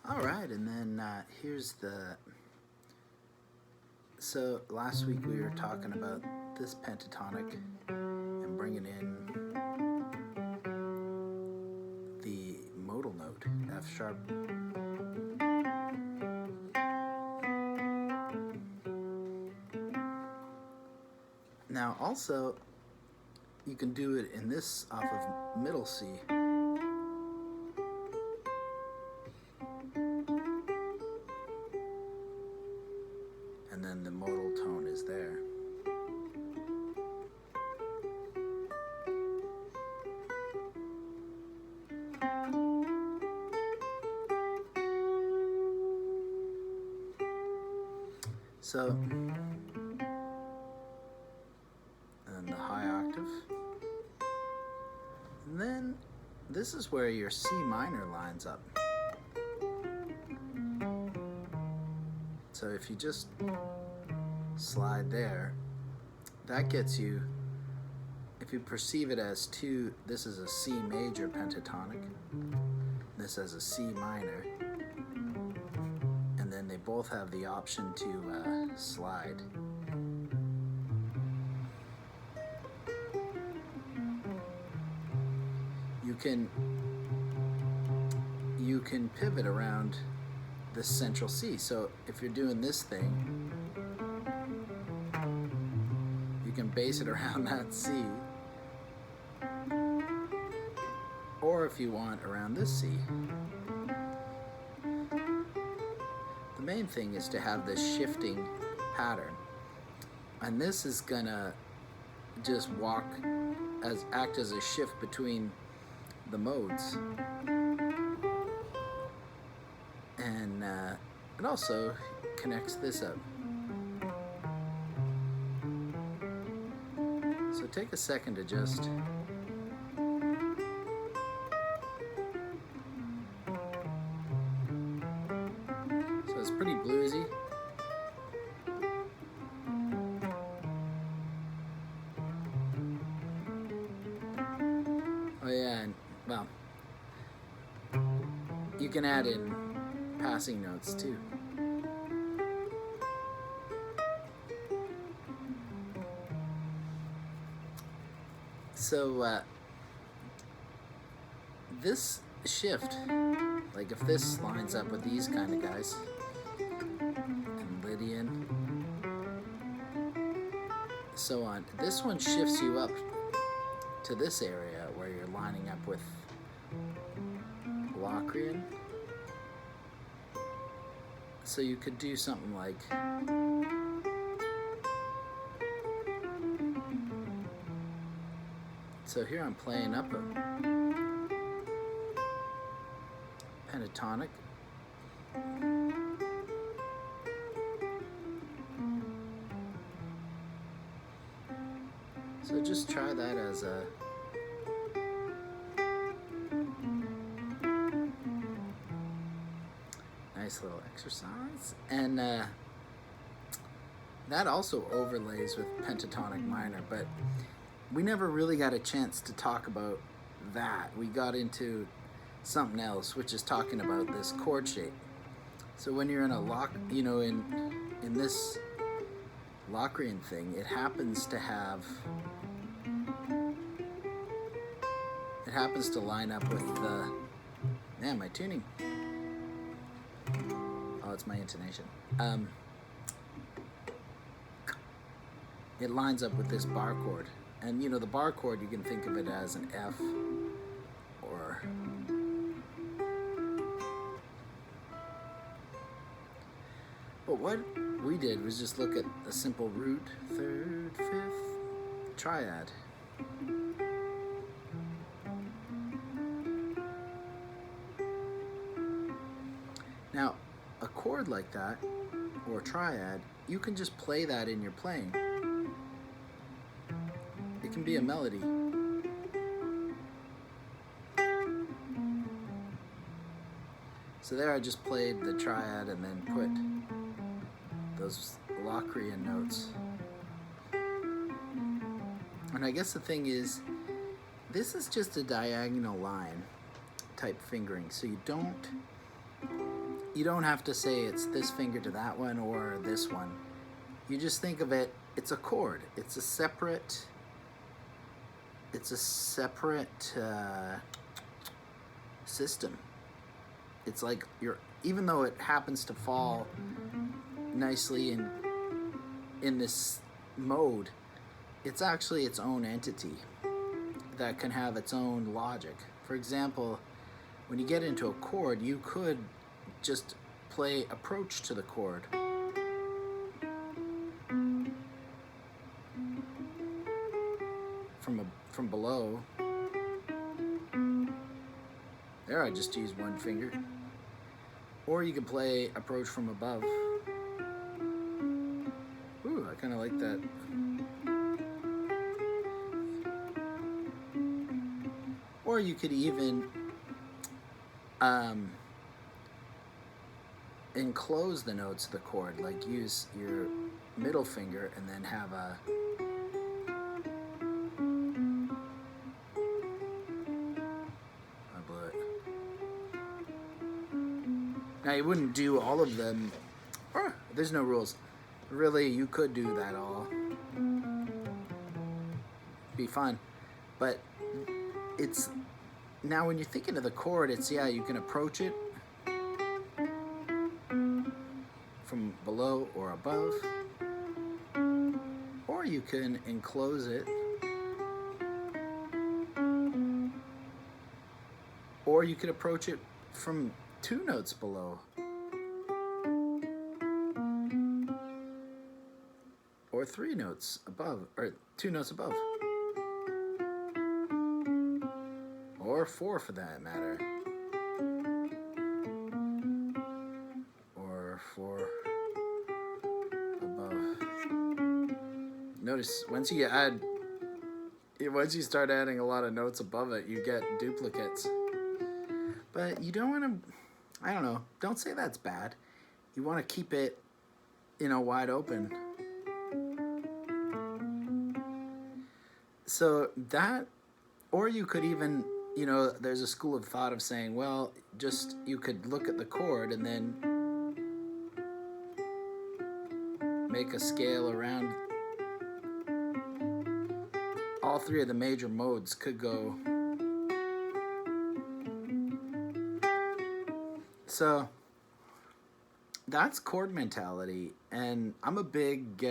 Alright, and then here's the... So last week we were talking about this pentatonic and bringing in the modal note, F sharp. Now also, you can do it in this off of middle C. And then the modal tone is there. So, and the high octave. And then this is where your C minor lines up. So if you just slide there, that gets you, if you perceive it as two, this is a C major pentatonic, this as a C minor, and then they both have the option to slide. You can pivot around this central C. So if you're doing this thing, you can base it around that C, or if you want, around this C. The main thing is to have this shifting pattern, and this is gonna just act as a shift between the modes, and it also connects this up. So take a second to just so it's pretty bluesy. Oh yeah, and well, you can add in passing notes too. So this shift, like if this lines up with these kind of guys, and Lydian, so on, this one shifts you up to this area where you're lining up with Locrian. So you could do something like so here I'm playing up a pentatonic. So just try that as a nice little exercise. And that also overlays with pentatonic minor, but we never really got a chance to talk about that. We got into something else, which is talking about this chord shape. So when you're in a in this Locrian thing, it happens to line up with the, man, my tuning. Oh, it's my intonation. It lines up with this bar chord. And the bar chord, you can think of it as an F or... But what we did was just look at a simple root, third, fifth, triad. Now, a chord like that, or triad, you can just play that in your playing. It can be a melody. So there I just played the triad and then put those Locrian notes. And I guess the thing is, this is just a diagonal line type fingering, so you don't you don't have to say it's this finger to that one or this one. You just think of it, it's a chord. It's a separate system. It's like even though it happens to fall nicely in this mode, it's actually its own entity that can have its own logic. For example, when you get into a chord, you could just play approach to the chord. From below. There, I just used one finger. Or you can play approach from above. Ooh, I kind of like that. Or you could even enclose the notes of the chord, like use your middle finger and then have a Now you wouldn't do all of them. There's no rules. Really, you could do that all. Be fun. But it's now when you're thinking of the chord, it's you can approach it from below or above, or you can enclose it, or you could approach it from 2 notes below, or 3 notes above, or 2 notes above, or 4 for that matter, or 4 above. Notice once you start adding a lot of notes above it, you get duplicates. But you don't want to, I don't know, don't say that's bad. You want to keep it, wide open. So that, or you could even, there's a school of thought of saying, well, just, you could look at the chord and then make a scale around. All 3 of the major modes could go. So that's chord mentality, and I'm a big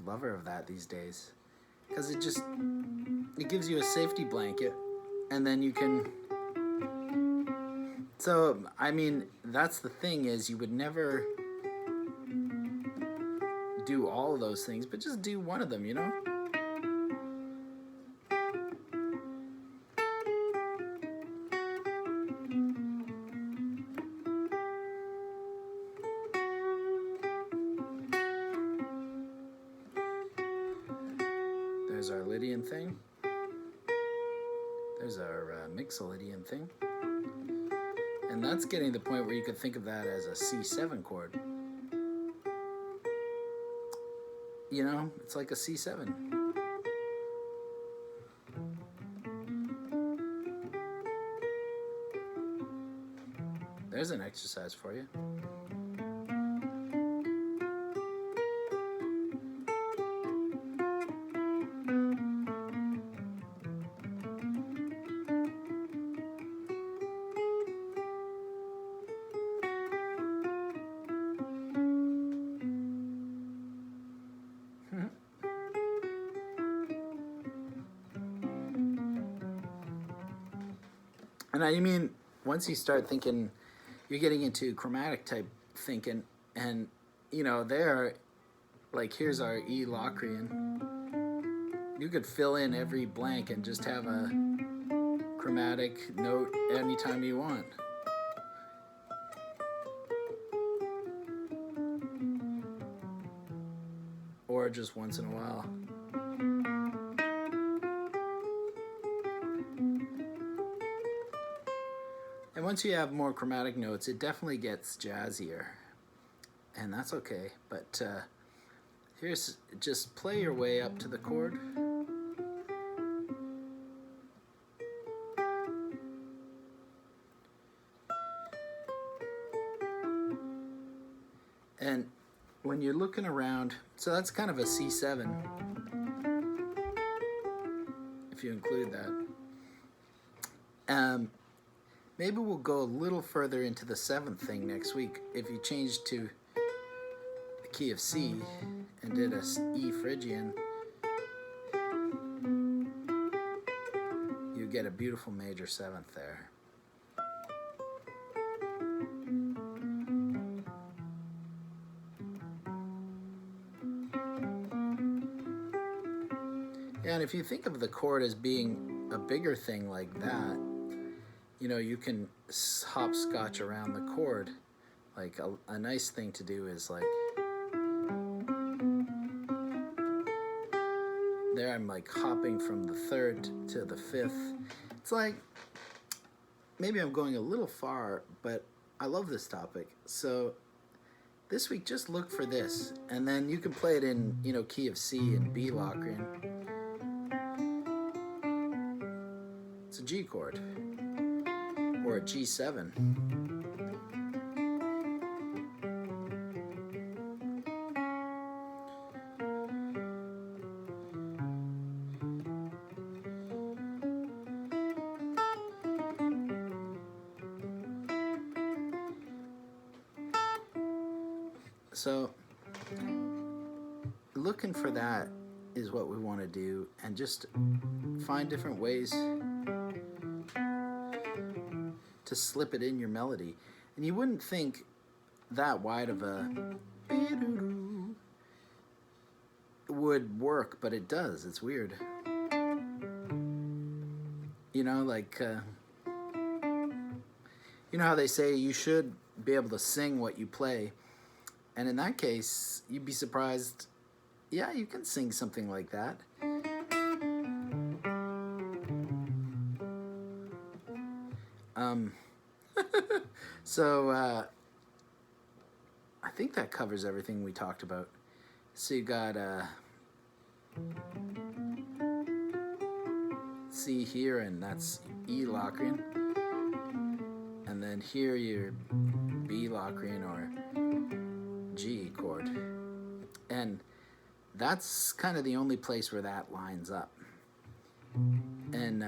lover of that these days, because it gives you a safety blanket, and then you can. So I mean, that's the thing, is you would never do all of those things, but just do one of them, There's our Lydian thing. There's our Mixolydian thing. And that's getting to the point where you could think of that as a C7 chord. It's like a C7. There's an exercise for you. And I mean, once you start thinking, you're getting into chromatic type thinking, and there, like, here's our E Locrian. You could fill in every blank and just have a chromatic note anytime you want. Or just once in a while. And once you have more chromatic notes, it definitely gets jazzier. And that's okay. But here's, just play your way up to the chord. And when you're looking around, so that's kind of a C7, if you include that. Maybe we'll go a little further into the 7th thing next week. If you change to the key of C and did a E Phrygian, you get a beautiful major 7th there. Yeah, and if you think of the chord as being a bigger thing like that, you know, you can hopscotch around the chord. Like a nice thing to do is like, there I'm like hopping from the 3rd to the 5th. It's like, maybe I'm going a little far, but I love this topic. So this week, just look for this. And then you can play it in, you know, key of C and B Locrian. It's a G chord. Or a G7. So looking for that is what we want to do, and just find different ways to slip it in your melody. And you wouldn't think that wide of a would work, but it does. It's weird. You know, like, you know how they say you should be able to sing what you play. And in that case, you'd be surprised. Yeah, you can sing something like that. So, I think that covers everything we talked about. So you got C here, and that's E Locrian. And then here you're B Locrian or G chord. And that's kind of the only place where that lines up. And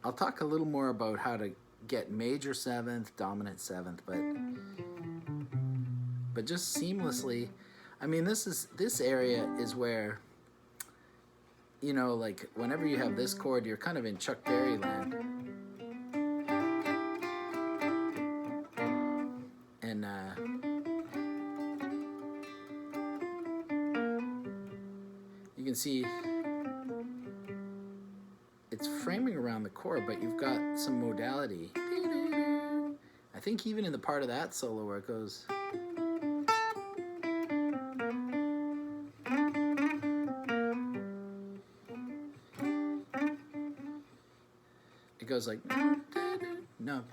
I'll talk a little more about how to get major 7th, dominant 7th, but just seamlessly. I mean, this area is where, you know, like whenever you have this chord, you're kind of in Chuck Berry land. And you can see it's framing around the chord, but you've got some modality. I think even in the part of that solo where it goes, it goes like, no.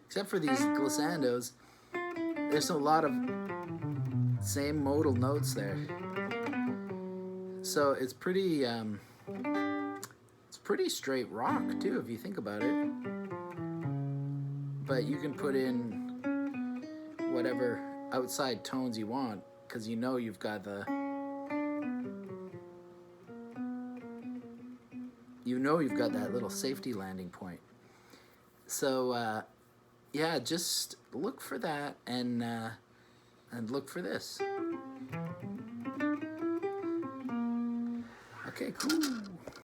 Except for these glissandos, there's a lot of same modal notes there. So it's pretty straight rock too, if you think about it. But you can put in whatever outside tones you want, because you know you've got that little safety landing point. So yeah, just look for that, and look for this. Okay, cool.